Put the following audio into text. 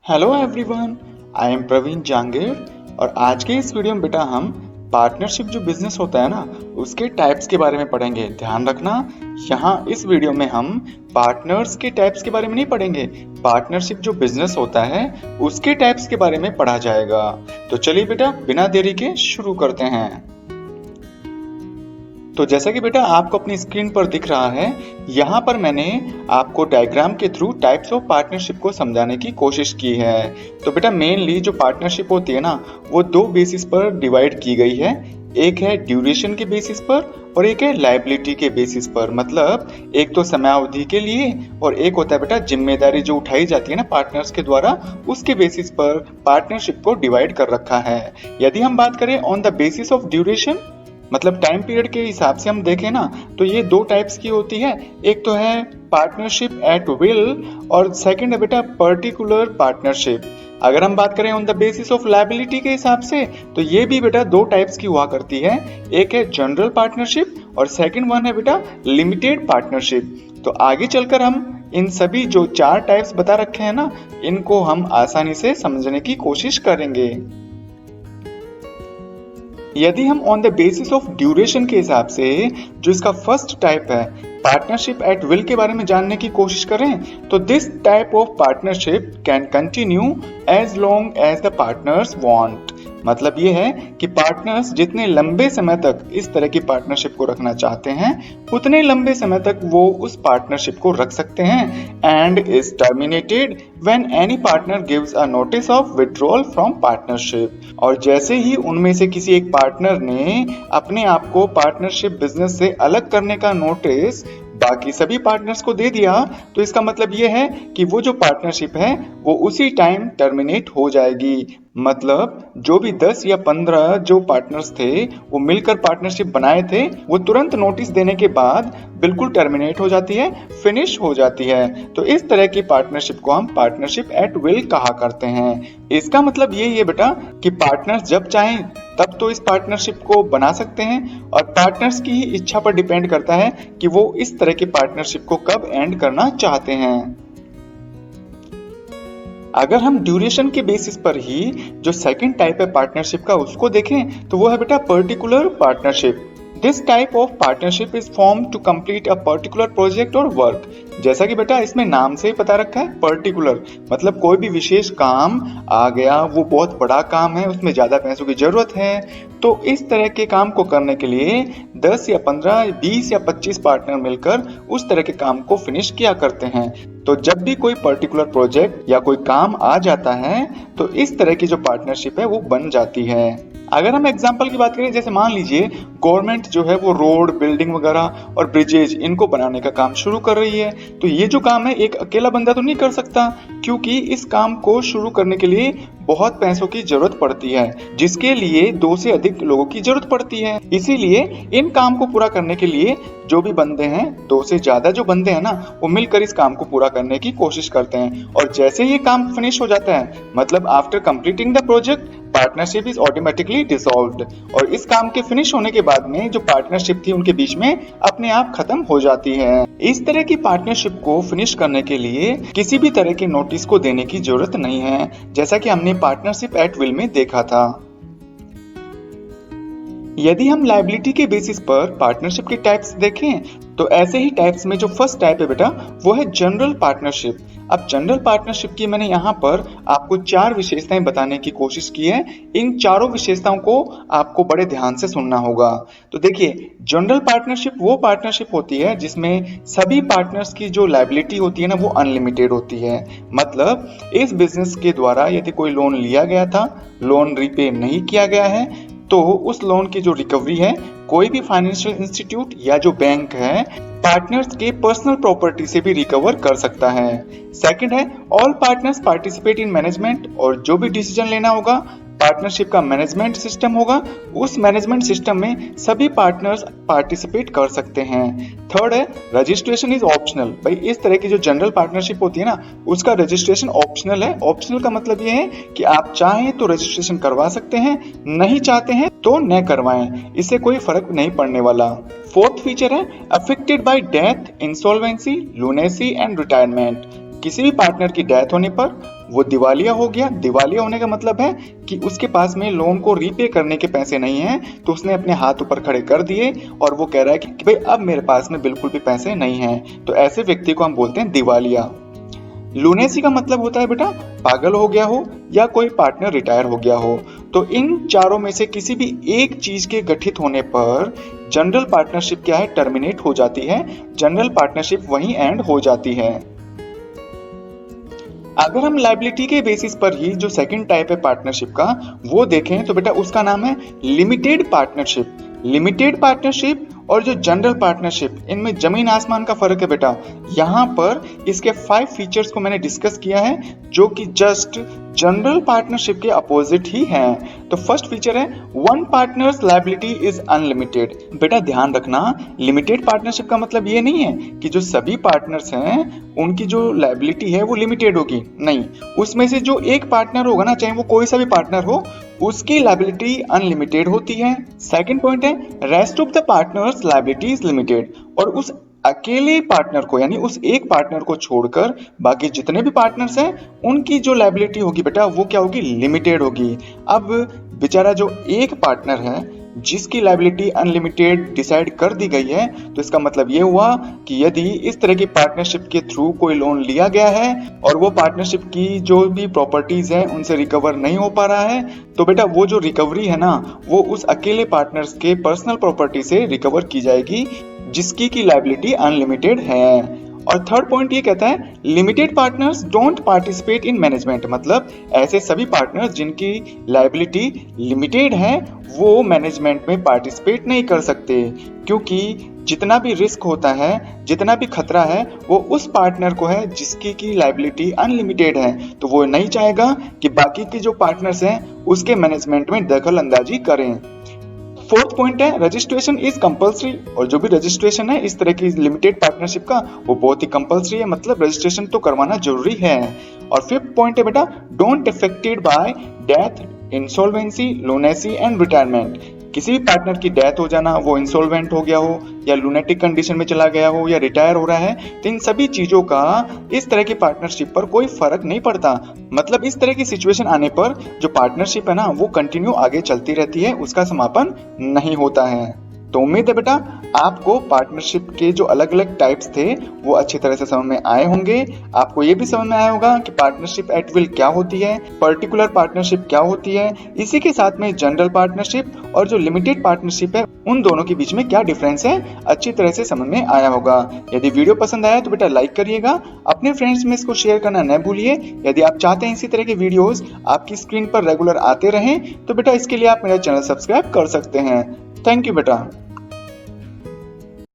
Hello everyone, I am Praveen Jangir. और आज के इस वीडियो में बेटा हम पार्टनरशिप जो बिजनेस होता है ना उसके टाइप्स के बारे में पढ़ेंगे। ध्यान रखना, यहाँ इस वीडियो में हम पार्टनर्स के टाइप्स के बारे में नहीं पढ़ेंगे, पार्टनरशिप जो बिजनेस होता है उसके टाइप्स के बारे में पढ़ा जाएगा। तो चलिए बेटा बिना देरी के शुरू करते हैं। तो जैसा कि बेटा आपको अपनी स्क्रीन पर दिख रहा है, यहाँ पर मैंने आपको डायग्राम के थ्रू टाइप्स ऑफ पार्टनरशिप को समझाने की कोशिश की है। तो बेटा मेनली जो पार्टनरशिप होती है ना वो दो बेसिस पर डिवाइड की गई है। एक है ड्यूरेशन के बेसिस पर और एक है लायबिलिटी के बेसिस पर। मतलब एक तो समयावधि के लिए और एक होता है बेटा जिम्मेदारी जो उठाई जाती है ना पार्टनर्स के द्वारा, उसके बेसिस पर पार्टनरशिप को डिवाइड कर रखा है। यदि हम बात करें on the basis of duration, मतलब टाइम पीरियड के हिसाब से हम देखें ना तो ये दो टाइप्स की होती है। एक तो है पार्टनरशिप एट विल और सेकंड है बेटा पर्टिकुलर पार्टनरशिप। अगर हम बात करें on the basis of liability के हिसाब से तो ये भी बेटा दो टाइप्स की हुआ करती है। एक है जनरल पार्टनरशिप और सेकंड वन है बेटा लिमिटेड पार्टनरशिप। तो आगे चलकर हम इन सभी जो चार टाइप्स बता रखे हैं ना इनको हम आसानी से समझने की कोशिश करेंगे। यदि हम on the basis of duration के हिसाब से जो इसका फर्स्ट टाइप है पार्टनरशिप एट विल के बारे में जानने की कोशिश करें तो this type of partnership can continue as long as the partners want. मतलब ये है कि पार्टनर्स जितने लंबे समय तक इस तरह की पार्टनरशिप को रखना चाहते हैं उतने लंबे समय तक वो उस पार्टनरशिप को रख सकते हैं and is terminated when any partner gives a notice of withdrawal from partnership. और जैसे ही उनमें से किसी एक पार्टनर ने अपने आप को पार्टनरशिप बिजनेस से अलग करने का नोटिस बाकी सभी पार्टनर्स को दे दिया तो इसका मतलब ये है कि वो जो पार्टनरशिप है वो उसी टाइम टर्मिनेट हो जाएगी। मतलब जो भी 10 या 15 जो पार्टनर्स थे वो मिलकर पार्टनरशिप बनाए थे वो तुरंत नोटिस देने के बाद बिल्कुल टर्मिनेट हो जाती है, फिनिश हो जाती है। तो इस तरह की पार्टनरशिप को हम पार्टनरशिप एट विल कहा करते हैं। इसका मतलब ये है बेटा कि पार्टनर्स जब चाहें तब तो इस पार्टनरशिप को बना सकते हैं और पार्टनर्स की ही इच्छा पर डिपेंड करता है कि वो इस तरह की पार्टनरशिप को कब एंड करना चाहते हैं। अगर हम ड्यूरेशन के बेसिस पर ही जो सेकंड टाइप है पार्टनरशिप का उसको देखें तो वो है बेटा particular partnership. This type of partnership is form to complete a particular project और वर्क। जैसा कि बेटा इसमें नाम से ही पता रखा है पर्टिकुलर, मतलब कोई भी विशेष काम आ गया, वो बहुत बड़ा काम है, उसमें ज्यादा पैसों की जरूरत है, तो इस तरह के काम को करने के लिए 10 या 15, 20 या 25 पार्टनर मिलकर उस तरह के काम को फिनिश किया करते हैं। तो जब भी कोई पर्टिकुलर प्रोजेक्ट या कोई काम आ जाता है तो इस तरह की जो पार्टनरशिप है वो बन जाती है। अगर हम एग्जांपल की बात करें, जैसे मान लीजिए गवर्नमेंट जो है वो रोड, बिल्डिंग वगैरह और ब्रिजेज इनको बनाने का काम शुरू कर रही है, तो ये जो काम है एक अकेला बंदा तो नहीं कर सकता, क्योंकि इस काम को शुरू करने के लिए बहुत पैसों की जरूरत पड़ती है, जिसके लिए 2 से अधिक लोगों की जरूरत पड़ती है। इसीलिए इन काम को पूरा करने के लिए जो भी बंदे हैं, 2 से ज्यादा जो बंदे हैं ना, वो मिलकर इस काम को पूरा करने की कोशिश करते हैं। और जैसे ये काम फिनिश हो जाता है, मतलब after completing the project, partnership is automatically dissolved. और इस काम के फिनिश होने के बाद में जो पार्टनरशिप थी उनके बीच में अपने आप खत्म हो जाती है। इस तरह की पार्टनरशिप को फिनिश करने के लिए किसी भी तरह के नोटिस को देने की जरूरत नहीं है, जैसा कि हमने पार्टनरशिप एट विल में देखा था। यदि हम लायबिलिटी के बेसिस पर पार्टनरशिप के टाइप्स देखें तो ऐसे ही टाइप्स में जो फर्स्ट टाइप है बेटा वो है जनरल पार्टनरशिप। अब जनरल पार्टनरशिप की मैंने यहाँ पर आपको 4 विशेषताएं बताने की कोशिश की है। इन चारों विशेषताओं को आपको बड़े ध्यान से सुनना होगा। तो देखिए, जनरल पार्टनरशिप वो पार्टनरशिप होती है जिसमें सभी पार्टनर्स की जो लायबिलिटी होती है ना वो अनलिमिटेड होती है। मतलब इस बिजनेस के द्वारा यदि कोई लोन लिया गया था, लोन रिपे नहीं किया गया है, तो उस लोन की जो रिकवरी है कोई भी फाइनेंशियल इंस्टीट्यूट या जो बैंक है पार्टनर्स के पर्सनल प्रॉपर्टी से भी रिकवर कर सकता है। सेकंड है all partners participate in management, और जो भी डिसीजन लेना होगा पार्टनरशिप का मैनेजमेंट सिस्टम होगा, उस मैनेजमेंट सिस्टम में सभी पार्टनर्स पार्टिसिपेट कर सकते हैं। थर्ड है रजिस्ट्रेशन इज ऑप्शनल। भाई इस तरह की जो जनरल पार्टनरशिप होती है ना उसका रजिस्ट्रेशन ऑप्शनल है। ऑप्शनल का मतलब ये है कि आप चाहें तो रजिस्ट्रेशन करवा सकते हैं, नहीं चाहते हैं तो न करवाएं, इससे कोई फर्क नहीं पड़ने वाला। फोर्थ फीचर है affected by death, insolvency, lunacy and retirement. किसी भी पार्टनर की डेथ होने पर वो दिवालिया हो गया। दिवालिया होने का मतलब है कि उसके पास में लोन को रीपे करने के पैसे नहीं हैं, तो उसने अपने हाथ ऊपर खड़े कर दिए और वो कह रहा है कि भाई अब मेरे पास में बिल्कुल भी पैसे नहीं हैं, तो ऐसे व्यक्ति को हम बोलते हैं दिवालिया। लूनेसी का मतलब होता है बेटा पागल हो गया हो या कोई पार्टनर रिटायर हो गया हो। तो इन चारों में से किसी भी एक चीज के गठित होने पर जनरल पार्टनरशिप क्या है, टर्मिनेट हो जाती है। जनरल पार्टनरशिप वहीं एंड हो जाती है। अगर हम लाइबिलिटी के बेसिस पर ही जो सेकंड टाइप है पार्टनरशिप का वो देखें तो बेटा उसका नाम है लिमिटेड पार्टनरशिप। लिमिटेड पार्टनरशिप और जो जनरल पार्टनरशिप, इनमें जमीन आसमान का फर्क है बेटा। यहाँ पर इसके 5 फीचर्स को मैंने डिस्कस किया है जो कि जस्ट जनरल पार्टनरशिप के अपोजिट ही हैं। तो फर्स्ट फीचर है one partners liability is unlimited. बेटा ध्यान रखना, लिमिटेड पार्टनरशिप का मतलब ये नहीं है कि जो सभी पार्टनर्स हैं उनकी जो लायबिलिटी है वो लिमिटेड होगी, नहीं। उसमें से जो एक पार्टनर होगा ना, चाहे वो कोई सा भी पार्टनर हो, उसकी लायबिलिटी अनलिमिटेड होती है। सेकंड पॉइंट है rest of the partners liability is limited. और उस अकेले पार्टनर को यानी उस एक पार्टनर को छोड़कर बाकी जितने भी पार्टनर्स हैं उनकी जो लायबिलिटी होगी बेटा वो क्या होगी, लिमिटेड होगी। अब बेचारा जो एक पार्टनर है जिसकी लायबिलिटी अनलिमिटेड डिसाइड कर दी गई है, तो इसका मतलब ये हुआ कि यदि इस तरह की पार्टनरशिप के थ्रू कोई लोन लिया गया है और वो पार्टनरशिप की जो भी प्रॉपर्टीज हैं उनसे रिकवर नहीं हो पा रहा है, तो बेटा वो जो रिकवरी है ना वो उस अकेले पार्टनर्स के पर्सनल प्रॉपर्टी से रिकवर की जाएगी जिसकी की लायबिलिटी अनलिमिटेड है। और थर्ड पॉइंट ये कहता है limited partners don't participate in management. मतलब ऐसे सभी पार्टनर्स जिनकी लायबिलिटी लिमिटेड है वो मैनेजमेंट में पार्टिसिपेट नहीं कर सकते, क्योंकि जितना भी रिस्क होता है, जितना भी खतरा है वो उस पार्टनर को है जिसकी की लायबिलिटी अनलिमिटेड है। तो वो नहीं चाहेगा कि बाकी के जो पार्टनर्स हैं उसके मैनेजमेंट में दखल अंदाजी करें। फोर्थ पॉइंट है रजिस्ट्रेशन इज कंपल्सरी। और जो भी रजिस्ट्रेशन है इस तरह की लिमिटेड पार्टनरशिप का वो बहुत ही कंपल्सरी है, मतलब रजिस्ट्रेशन तो करवाना जरूरी है। और फिफ्थ पॉइंट है बेटा don't affected by death, insolvency, lunacy and retirement. किसी भी पार्टनर की डेथ हो जाना, वो इंसॉल्वेंट हो गया हो या लूनेटिक कंडीशन में चला गया हो या रिटायर हो रहा है, तो इन सभी चीजों का इस तरह की पार्टनरशिप पर कोई फर्क नहीं पड़ता। मतलब इस तरह की सिचुएशन आने पर जो पार्टनरशिप है ना वो कंटिन्यू आगे चलती रहती है, उसका समापन नहीं होता है। तो उम्मीद है बेटा आपको पार्टनरशिप के जो अलग अलग टाइप्स थे वो अच्छी तरह से समझ में आए होंगे। आपको ये भी समझ में आया होगा कि पार्टनरशिप एट विल क्या होती है, पर्टिकुलर पार्टनरशिप क्या होती है, इसी के साथ में जनरल पार्टनरशिप और जो लिमिटेड पार्टनरशिप है उन दोनों के बीच में क्या डिफरेंस है अच्छी तरह से समझ में आया होगा। यदि वीडियो पसंद आया तो बेटा लाइक करिएगा, अपने फ्रेंड्स में इसको शेयर करना न भूलिए। यदि आप चाहते हैं इसी तरह के वीडियोस आपकी स्क्रीन पर रेगुलर आते रहें तो बेटा इसके लिए आप मेरा चैनल सब्सक्राइब कर सकते हैं। थैंक यू बेटा।